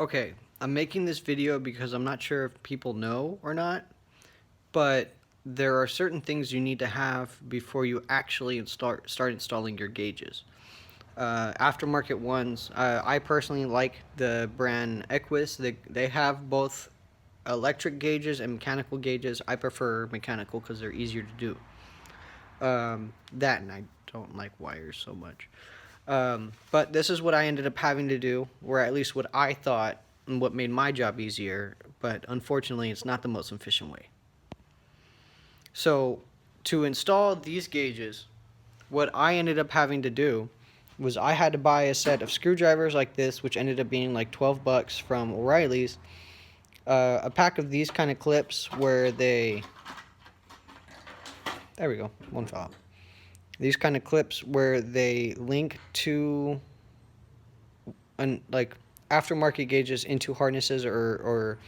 Okay, I'm making this video because I'm not sure if people know or not, but there are certain things you need to have before you actually start installing your gauges. Aftermarket ones, I personally like the brand Equus. They have both electric gauges and mechanical gauges. I prefer mechanical because they're easier to do. That and I don't like wires so much. But this is what I ended up having to do, or at least what I thought and what made my job easier, but unfortunately it's not the most efficient way. So to install these gauges, what I ended up having to do was I had to buy a set of screwdrivers like this, which ended up being like $12 from O'Reilly's. A pack of these kind of clips where there we go, one fell out. These kind of clips where they link to like aftermarket gauges into harnesses or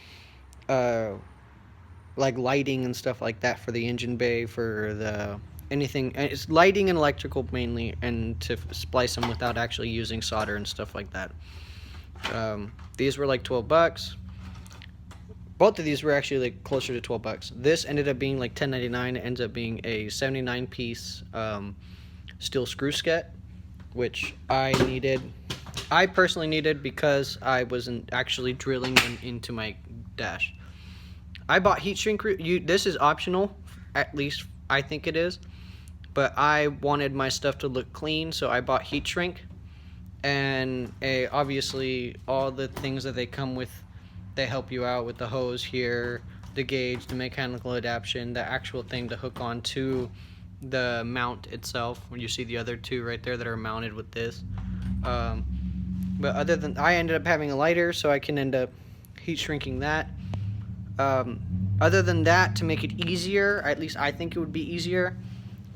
like lighting and stuff like that for the engine bay, for the anything. It's lighting and electrical mainly, and to splice them without actually using solder and stuff like that. These were like $12. Both of these were actually like closer to $12. This ended up being like $10.99. It ends up being a 79-piece steel screw set, which I personally needed because I wasn't actually drilling them into my dash. I bought heat shrink. This is optional, at least I think it is, but I wanted my stuff to look clean, so I bought heat shrink. And obviously all the things that they come with, they help you out with the hose here, the gauge, the mechanical adaptation, the actual thing to hook on to the mount itself, when you see the other two right there that are mounted with this. But other than, I ended up having a lighter, so I can end up heat shrinking that. Other than that, to make it easier, at least I think it would be easier,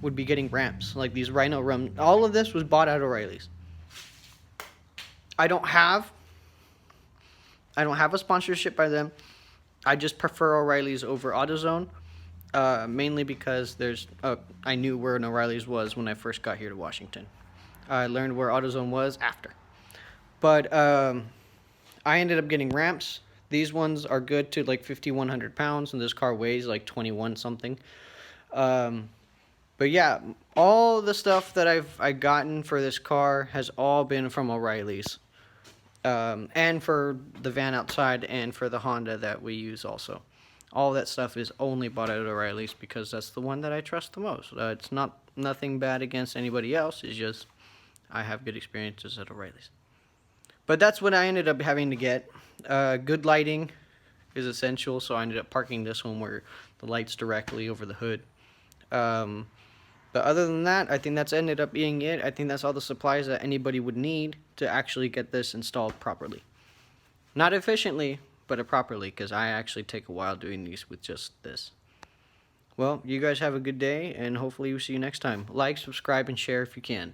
would be getting ramps like these Rhino Rum. All of this was bought at O'Reilly's. I don't have a sponsorship by them. I just prefer O'Reilly's over AutoZone, mainly because I knew where an O'Reilly's was when I first got here to Washington. I learned where AutoZone was after. But I ended up getting ramps. These ones are good to like 5,100 pounds, and this car weighs like 21 something. But yeah, all the stuff that I've gotten for this car has all been from O'Reilly's. And for the van outside and for the Honda that we use also. All that stuff is only bought at O'Reilly's because that's the one that I trust the most. It's nothing bad against anybody else. It's just I have good experiences at O'Reilly's. But that's what I ended up having to get. Good lighting is essential, so I ended up parking this one where the light's directly over the hood. But other than that, I think that's ended up being it. I think that's all the supplies that anybody would need to actually get this installed properly. Not efficiently, but properly, because I actually take a while doing these with just this. Well, you guys have a good day, and hopefully we'll see you next time. Like, subscribe, and share if you can.